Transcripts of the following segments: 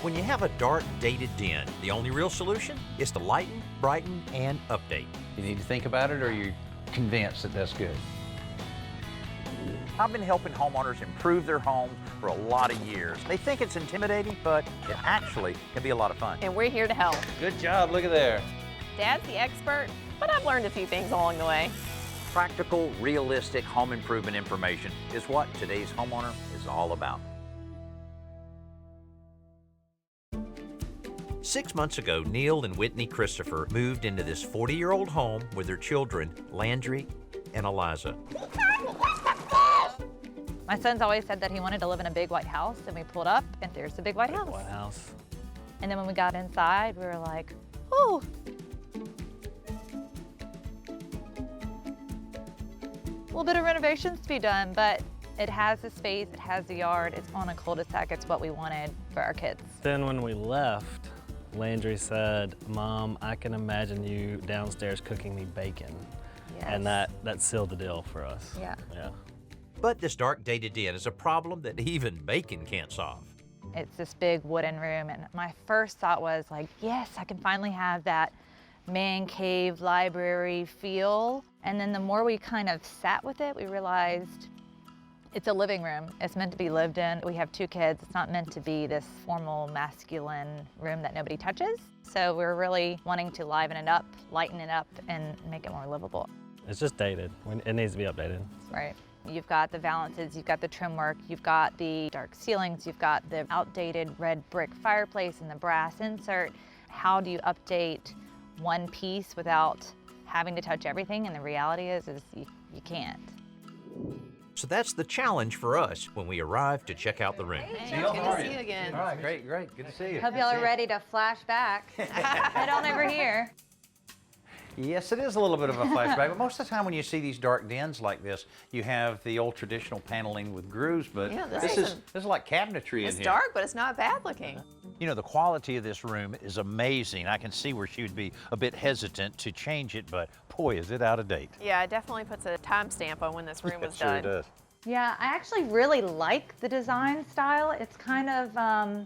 When you have a dark, dated den, the only real solution is to lighten, brighten, and update. You need to think about it, or you're convinced that that's good? I've been helping homeowners improve their homes for a lot of years. They think it's intimidating, but it actually can be a lot of fun. And we're here to help. Good job, look at there. Dad's the expert, but I've learned a few things along the way. Practical, realistic home improvement information is what today's homeowner is all about. 6 months ago, Neil and Whitney Christopher moved into this 40-year-old home with their children, Landry and Eliza. My son's always said that he wanted to live in a big white house, and we pulled up, and there's the big white house. White house. And then when we got inside, we were like, ooh. A little bit of renovations to be done, but it has the space, it has the yard, it's on a cul-de-sac, it's what we wanted for our kids. Then when we left, Landry said, "Mom, I can imagine you downstairs cooking me bacon." Yes. And that sealed the deal for us. Yeah. Yeah. But this dark, dated den is a problem that even bacon can't solve. It's this big wooden room, and my first thought was like, yes, I can finally have that man cave library feel. And then the more we kind of sat with it, we realized it's a living room. It's meant to be lived in. We have 2 kids. It's not meant to be this formal masculine room that nobody touches. So we're really wanting to liven it up, lighten it up, and make it more livable. It's just dated. It needs to be updated. Right. You've got the valances, you've got the trim work, you've got the dark ceilings, you've got the outdated red brick fireplace and the brass insert. How do you update one piece without having to touch everything? And the reality is you can't. So that's the challenge for us when we arrive to check out the room. Neil, good to see you again. All right, great, good to see you. Hope y'all are ready to flash back. Head on over here. Yes, it is a little bit of a flashback, but most of the time when you see these dark dens like this, you have the old traditional paneling with grooves, but Yeah, this is like cabinetry in It's here. dark, but it's not bad looking. You know, the quality of this room is amazing. I can see where she would be a bit hesitant to change it, but boy, is it out of date. Yeah, it definitely puts a timestamp on when this room was done. Sure does. Yeah, I actually really like the design style. It's kind of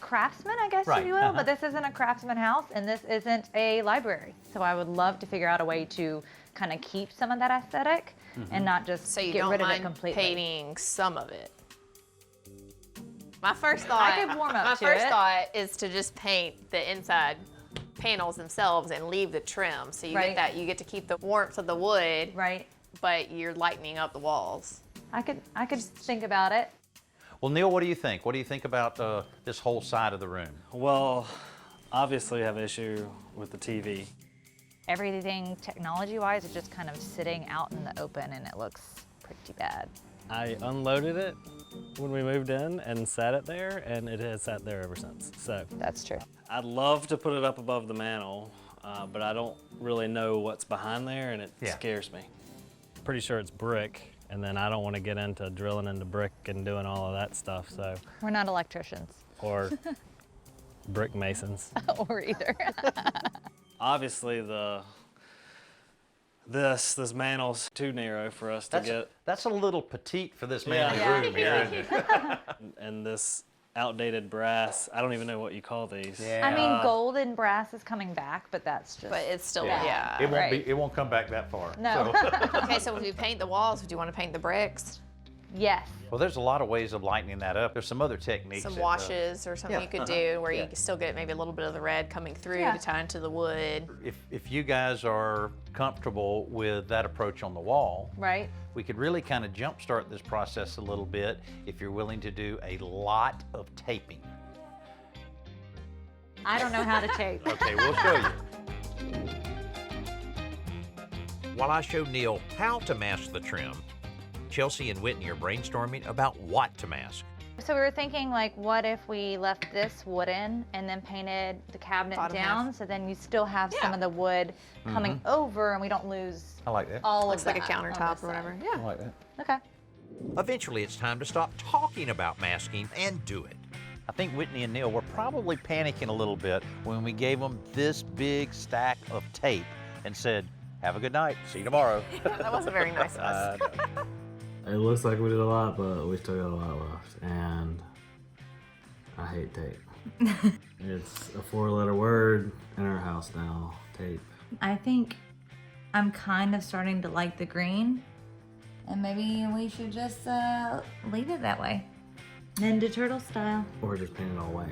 craftsman, I guess, Right, if you will, but this isn't a craftsman house and this isn't a library. So I would love to figure out a way to kind of keep some of that aesthetic and not just So you get don't rid of it mind completely. painting some of it? My first thought, I could warm up my to first it. thought is to just paint the inside panels themselves and leave the trim. So you Right. get that, you get to keep the warmth of the wood, Right. but you're lightening up the walls. I could think about it. Well, Neil, what do you think? What do you think about this whole side of the room? Well, obviously we have an issue with the TV. Everything technology-wise is just kind of sitting out in the open and it looks pretty bad. I unloaded it when we moved in and sat it there, and it has sat there ever since. So That's true. I'd love to put it up above the mantle, but I don't really know what's behind there, and it scares me. Pretty sure it's brick, and then I don't want to get into drilling into brick and doing all of that stuff, so. We're not electricians. Or brick masons. Or either. Obviously, this mantle's too narrow for us to get. That's a little petite for this manly Yeah. room here, isn't it? And this outdated brass, I don't even know what you call these. I mean, gold and brass is coming back, but that's just. But it's still, Yeah. yeah. It won't Right. be. It won't come back that far. No. So- Okay, so if you paint the walls, would you want to paint the bricks? Yes. Well, there's a lot of ways of lightening that up. There's some other techniques. Some that, washes or something yeah, you could uh-huh, do where yeah. you can still get maybe a little bit of the red coming through Yeah. to tie into the wood. If you guys are comfortable with that approach on the wall, Right. we could really kind of jumpstart this process a little bit if you're willing to do a lot of taping. I don't know how to tape. Okay, we'll show you. While I show Neil how to mask the trim, Chelsea and Whitney are brainstorming about what to mask. So we were thinking, like, what if we left this wooden and then painted the cabinet Bottom down, half. so then you still have some Yeah. of the wood coming over, and we don't lose I like that. all Looks of like a that on countertop this or whatever. side. I Yeah. like that. Okay. Eventually, it's time to stop talking about masking and do it. I think Whitney and Neil were probably panicking a little bit when we gave them this big stack of tape and said, "Have a good night. See you tomorrow." That wasn't very nice of us. It looks like we did a lot, but we still got a lot left, and I hate tape. It's a 4-letter word in our house now, tape. I think I'm kind of starting to like the green, and maybe we should just leave it that way. Ninja Turtle style. Or just paint it all white.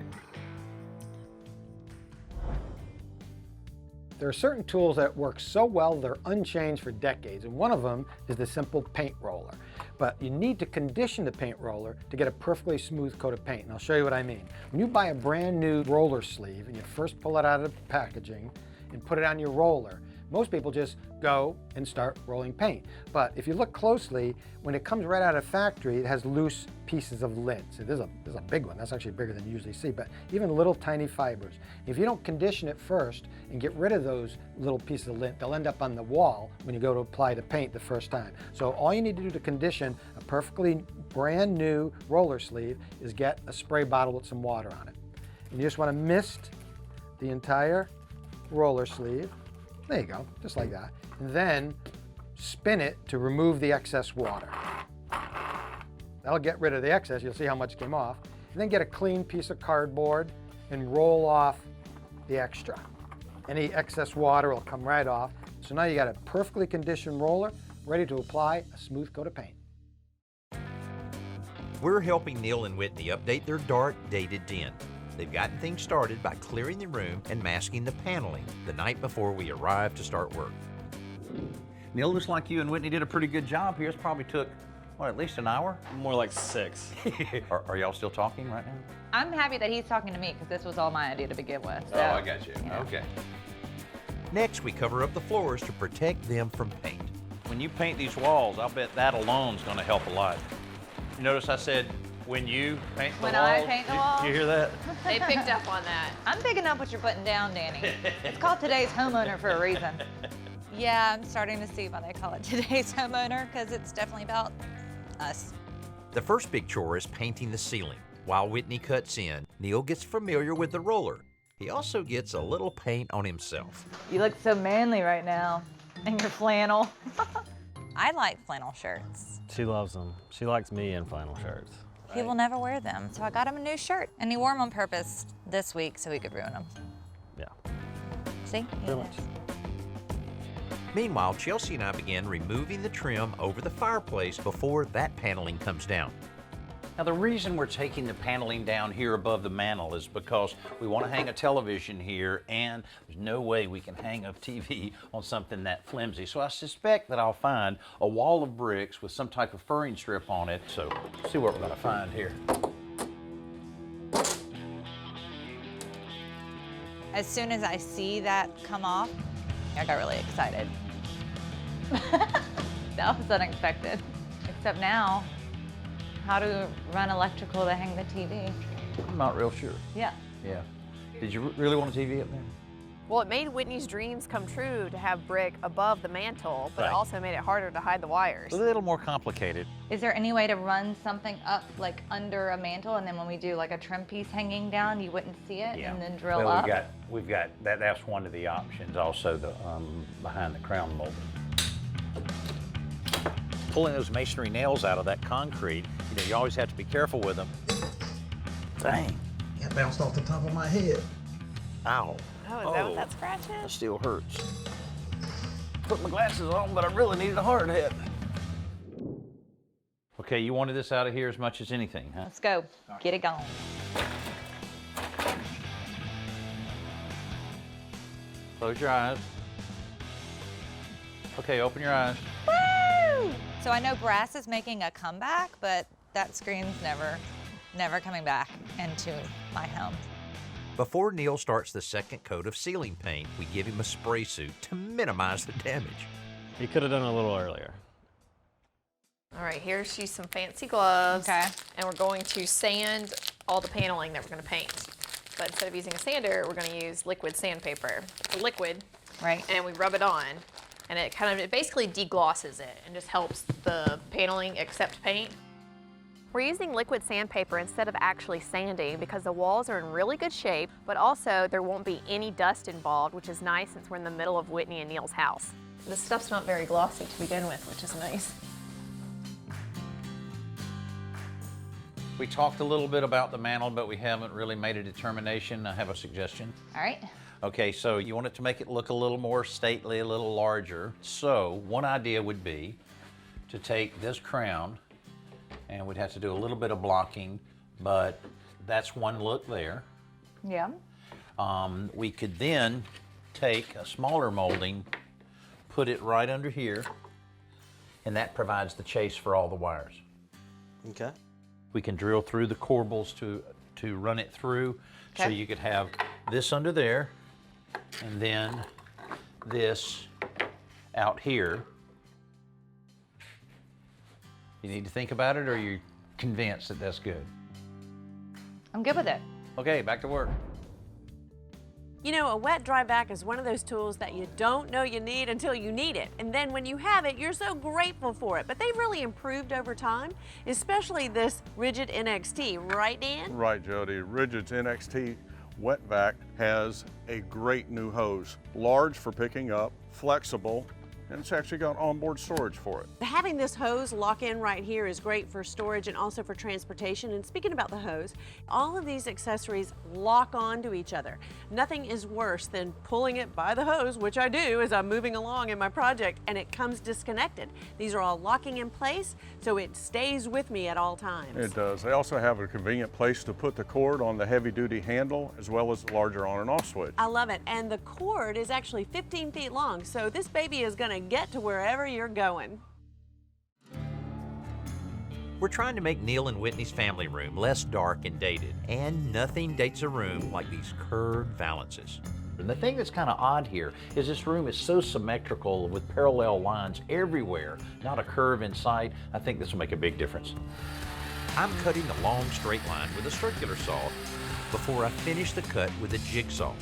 There are certain tools that work so well they're unchanged for decades, and one of them is the simple paint roller. But you need to condition the paint roller to get a perfectly smooth coat of paint, and I'll show you what I mean. When you buy a brand new roller sleeve and you first pull it out of the packaging and put it on your roller, most people just go and start rolling paint. But if you look closely, when it comes right out of the factory, it has loose pieces of lint. So there's a big one. That's actually bigger than you usually see, but even little tiny fibers. If you don't condition it first and get rid of those little pieces of lint, they'll end up on the wall when you go to apply the paint the first time. So all you need to do to condition a perfectly brand new roller sleeve is get a spray bottle with some water on it. And you just want to mist the entire roller sleeve. There you go, just like that. And then spin it to remove the excess water. That'll get rid of the excess. You'll see how much came off. And then get a clean piece of cardboard and roll off the extra. Any excess water will come right off. So now you got a perfectly conditioned roller ready to apply a smooth coat of paint. We're helping Neil and Whitney update their dark, dated den. They've gotten things started by clearing the room and masking the paneling the night before we arrived to start work. Neil, looks like you and Whitney did a pretty good job here. It probably took, what, at least an hour? More like 6. Are y'all still talking right now? I'm happy that he's talking to me because this was all my idea to begin with. So, Oh, I got you. yeah. Okay. Next, we cover up the floors to protect them from paint. When you paint these walls, I'll bet that alone is going to help a lot. You notice I said, when you paint the When walls? I paint the walls? Did you hear that? They picked up on that. I'm picking up what you're putting down, Danny. It's called Today's Homeowner for a reason. Yeah, I'm starting to see why they call it Today's Homeowner, because it's definitely about us. The first big chore is painting the ceiling. While Whitney cuts in, Neil gets familiar with the roller. He also gets a little paint on himself. You look so manly right now in your flannel. I like flannel shirts. She loves them. She likes me in flannel shirts. He will never wear them, so I got him a new shirt. And he wore them on purpose this week so he could ruin them. Yeah, See? pretty much. Meanwhile, Chelsea and I began removing the trim over the fireplace before that paneling comes down. Now, the reason we're taking the paneling down here above the mantel is because we want to hang a television here, and there's no way we can hang a TV on something that flimsy. So I suspect that I'll find a wall of bricks with some type of furring strip on it. So let's see what we're going to find here. As soon as I see that come off, I got really excited. That was unexpected. Except now, how to run electrical to hang the TV? I'm not real sure. Yeah. Yeah. Did you really want a TV up there? Well, it made Whitney's dreams come true to have brick above the mantle, but Right. it also made it harder to hide the wires. A little more complicated. Is there any way to run something up like under a mantle, and then when we do like a trim piece hanging down, you wouldn't see it, and then drill well, up? We've got that. That's one of the options. Also, the behind the crown molding. Pulling those masonry nails out of that concrete, you know, you always have to be careful with them. Dang. That bounced off the top of my head. Ow. Oh, is that what that scratch That is? still hurts. Put my glasses on, but I really needed a hard hat. Okay, you wanted this out of here as much as anything, huh? Let's go. Get it going. Close your eyes. Okay, open your eyes. Woo! So I know brass is making a comeback, but that screen's never coming back into my home. Before Neil starts the second coat of ceiling paint, we give him a spray suit to minimize the damage. You could have done it a little earlier. All right, here's some fancy gloves. Okay. And we're going to sand all the paneling that we're going to paint. But instead of using a sander, we're going to use liquid sandpaper. It's a liquid. Right. And we rub it on. And it basically deglosses it and just helps the paneling accept paint. We're using liquid sandpaper instead of actually sanding because the walls are in really good shape, but also there won't be any dust involved, which is nice since we're in the middle of Whitney and Neil's house. This stuff's not very glossy to begin with, which is nice. We talked a little bit about the mantle, but we haven't really made a determination. I have a suggestion. All right. Okay, so you want it to make it look a little more stately, a little larger. So one idea would be to take this crown, and we'd have to do a little bit of blocking, but that's one look there. Yeah. We could then take a smaller molding, put it right under here, and that provides the chase for all the wires. Okay. We can drill through the corbels to run it through. So Okay. you could have this under there, and then this out here. You need to think about it, or are you convinced that that's good? I'm good with it. Okay, back to work. You know, a wet dry vac is one of those tools that you don't know you need until you need it. And then when you have it, you're so grateful for it. But they've really improved over time, especially this Ridgid NXT, right, Dan? Right, Jody. Ridgid's NXT wet vac has a great new hose. Large for picking up, flexible, and it's actually got onboard storage for it. Having this hose lock in right here is great for storage and also for transportation. And speaking about the hose, all of these accessories lock on to each other. Nothing is worse than pulling it by the hose, which I do as I'm moving along in my project, and it comes disconnected. These are all locking in place, so it stays with me at all times. It does. They also have a convenient place to put the cord on the heavy-duty handle, as well as the larger on and off switch. I love it. And the cord is actually 15 feet long, so this baby is going to get to wherever you're going. We're trying to make Neil and Whitney's family room less dark and dated, and nothing dates a room like these curved valances. And the thing that's kind of odd here is this room is so symmetrical with parallel lines everywhere, not a curve in sight. I think this will make a big difference. I'm cutting a long straight line with a circular saw before I finish the cut with a jigsaw.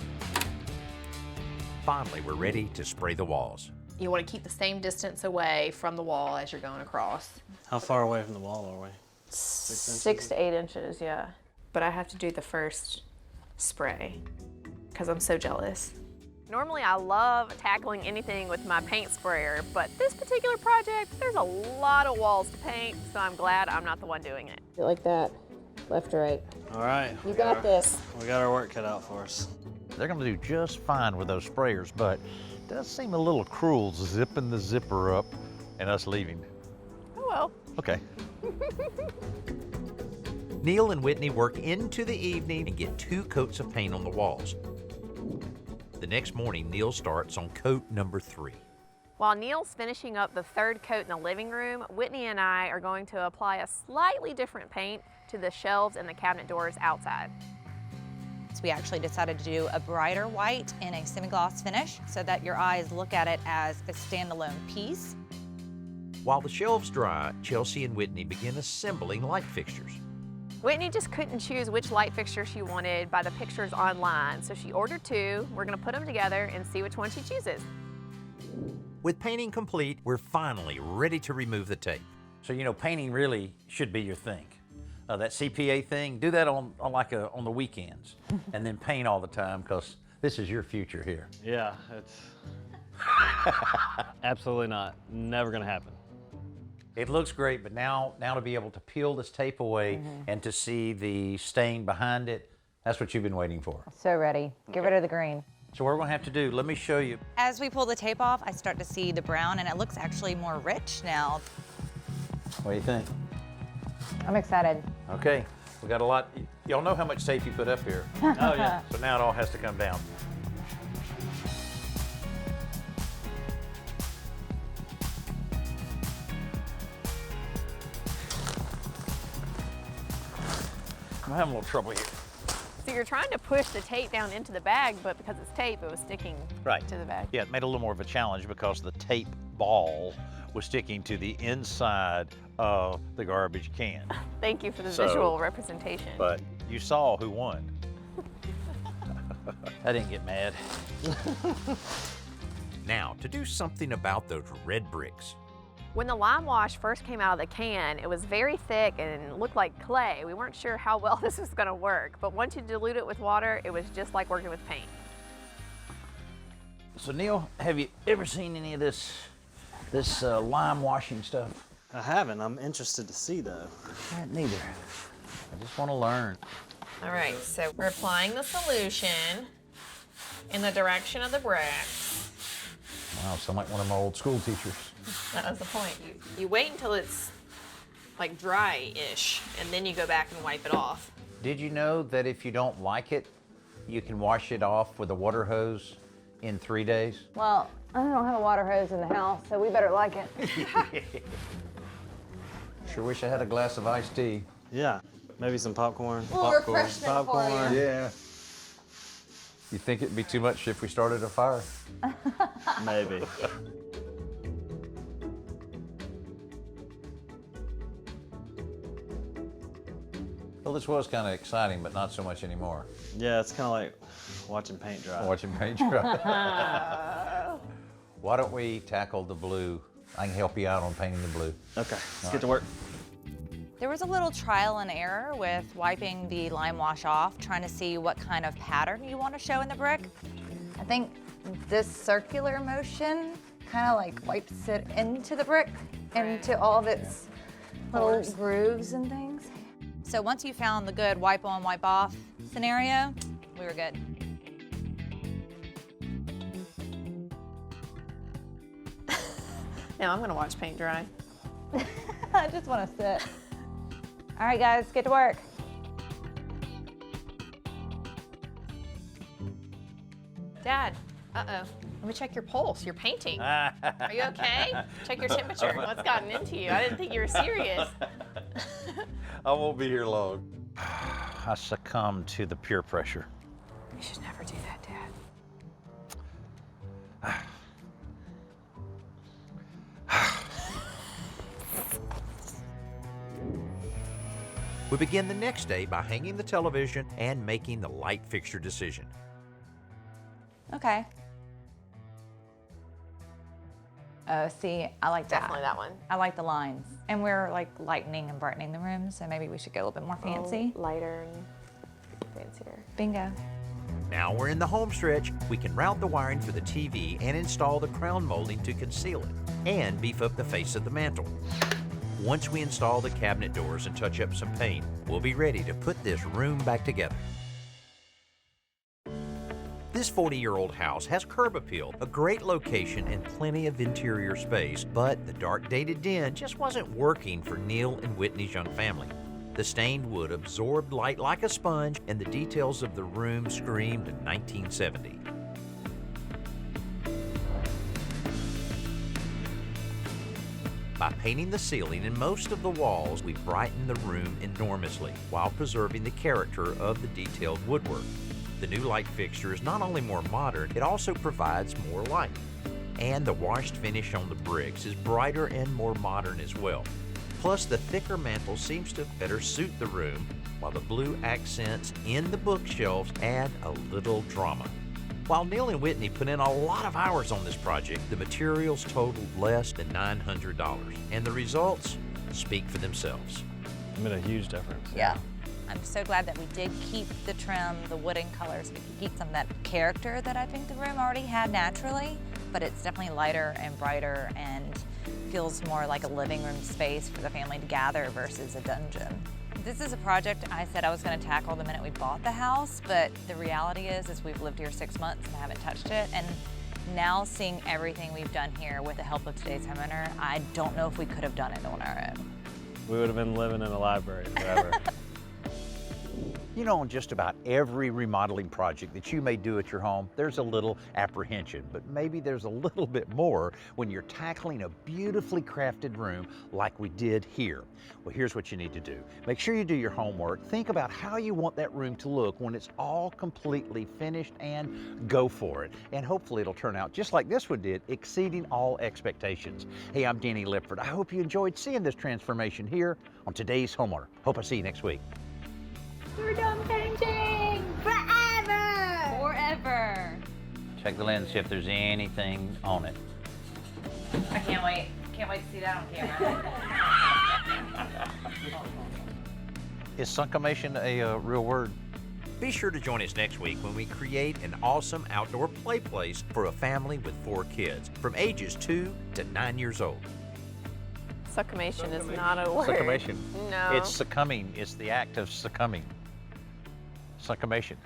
Finally, we're ready to spray the walls. You want to keep the same distance away from the wall as you're going across. How far away from the wall are we? 6 to 8 inches, yeah. But I have to do the first spray because I'm so jealous. Normally I love tackling anything with my paint sprayer, but this particular project, there's a lot of walls to paint, so I'm glad I'm not the one doing it. Like that, left to right. All right. You got this. We got our work cut out for us. They're gonna do just fine with those sprayers, but it does seem a little cruel zipping the zipper up and us leaving. Oh well. Okay. Neil and Whitney work into the evening and get 2 coats of paint on the walls. The next morning, Neil starts on coat number 3. While Neil's finishing up the 3rd coat in the living room, Whitney and I are going to apply a slightly different paint to the shelves and the cabinet doors outside. So we actually decided to do a brighter white in a semi-gloss finish so that your eyes look at it as a standalone piece. While the shelves dry, Chelsea and Whitney begin assembling light fixtures. Whitney just couldn't choose which light fixture she wanted by the pictures online, so she ordered 2. We're gonna put them together and see which one she chooses. With painting complete, we're finally ready to remove the tape. So, you know, painting really should be your thing. That CPA thing, do that on the weekends, and then paint all the time, because this is your future here. Yeah, it's absolutely not. Never gonna happen. It looks great, but now to be able to peel this tape away and to see the stain behind it, that's what you've been waiting for. So ready. Get rid of the green. So what we're gonna have to do, let me show you. As we pull the tape off, I start to see the brown, and it looks actually more rich now. What do you think? I'm excited. Okay, we got a lot. Y'all know how much tape you put up here. Oh yeah. So now it all has to come down. I'm having a little trouble here. So you're trying to push the tape down into the bag, but because it's tape, it was sticking Right. to the bag. Yeah, it made it a little more of a challenge because the tape ball was sticking to the inside of the garbage can. Thank you for the So, visual representation. But you saw who won. I didn't get mad. Now, to do something about those red bricks. When the lime wash first came out of the can, it was very thick and looked like clay. We weren't sure how well this was gonna work, but once you dilute it with water, it was just like working with paint. So Neil, have you ever seen any of this lime washing stuff? I haven't. I'm interested to see though. Neither. I just want to learn. All right, so we're applying the solution in the direction of the bricks. Wow, sound like one of my old school teachers. That was the point. You wait until it's like dry-ish, and then you go back and wipe it off. Did you know that if you don't like it, you can wash it off with a water hose in 3 days? Well, I don't have a water hose in the house, so we better like it. Sure wish I had a glass of iced tea. Yeah, maybe some popcorn. A little refreshment for you. Yeah. You think it'd be too much if we started a fire? Maybe. Well, this was kind of exciting, but not so much anymore. Yeah, it's kind of like watching paint dry. Watching paint dry. Why don't we tackle the blue? I can help you out on painting the blue. Okay, let's get to work. There was a little trial and error with wiping the lime wash off, trying to see what kind of pattern you want to show in the brick. I think this circular motion kind of like wipes it into the brick, into all of its little grooves and things. So once you found the good wipe on, wipe off scenario, we were good. Now I'm gonna watch paint dry. I just want to sit. All right, guys, get to work. Dad, let me check your pulse. You're painting. Are you okay? Check your temperature. What's gotten into you? I didn't think you were serious. I won't be here long. I succumbed to the peer pressure. You should never do that, Dad. We begin the next day by hanging the television and making the light fixture decision. Okay. Oh, see, I like that. Definitely that one. I like the lines. And we're like lightening and brightening the room, so maybe we should go a little bit more fancy. Lighter and fancier. Bingo. Now we're in the home stretch. We can route the wiring for the TV and install the crown molding to conceal it and beef up the face of the mantle. Once we install the cabinet doors and touch up some paint, we'll be ready to put this room back together. This 40-year-old house has curb appeal, a great location and plenty of interior space, but the dark dated den just wasn't working for Neil and Whitney's young family. The stained wood absorbed light like a sponge, and the details of the room screamed 1970. By painting the ceiling and most of the walls, we brighten the room enormously while preserving the character of the detailed woodwork. The new light fixture is not only more modern, it also provides more light. And the washed finish on the bricks is brighter and more modern as well. Plus, the thicker mantle seems to better suit the room, while the blue accents in the bookshelves add a little drama. While Neil and Whitney put in a lot of hours on this project, the materials totaled less than $900, and the results speak for themselves. It made a huge difference. Yeah. I'm so glad that we did keep the trim, the wooden colors. We could keep some of that character that I think the room already had naturally, but it's definitely lighter and brighter and feels more like a living room space for the family to gather versus a dungeon. This is a project I said I was going to tackle the minute we bought the house, but the reality is we've lived here 6 months and haven't touched it. And now seeing everything we've done here with the help of today's homeowner, I don't know if we could have done it on our own. We would have been living in a library forever. You know, on just about every remodeling project that you may do at your home, there's a little apprehension, but maybe there's a little bit more when you're tackling a beautifully crafted room like we did here. Well, here's what you need to do. Make sure you do your homework. Think about how you want that room to look when it's all completely finished, and go for it. And hopefully it'll turn out just like this one did, exceeding all expectations. Hey, I'm Danny Lipford. I hope you enjoyed seeing this transformation here on today's Homeowner. Hope I see you next week. We're done painting! Forever! Forever! Check the lens, see if there's anything on it. I can't wait. Can't wait to see that on camera. Is suncumation a real word? Be sure to join us next week when we create an awesome outdoor play place for a family with 4 kids from ages 2 to 9 years old. Succumation is not a word. Succumation. No. It's succumbing. It's the act of succumbing. Succumation.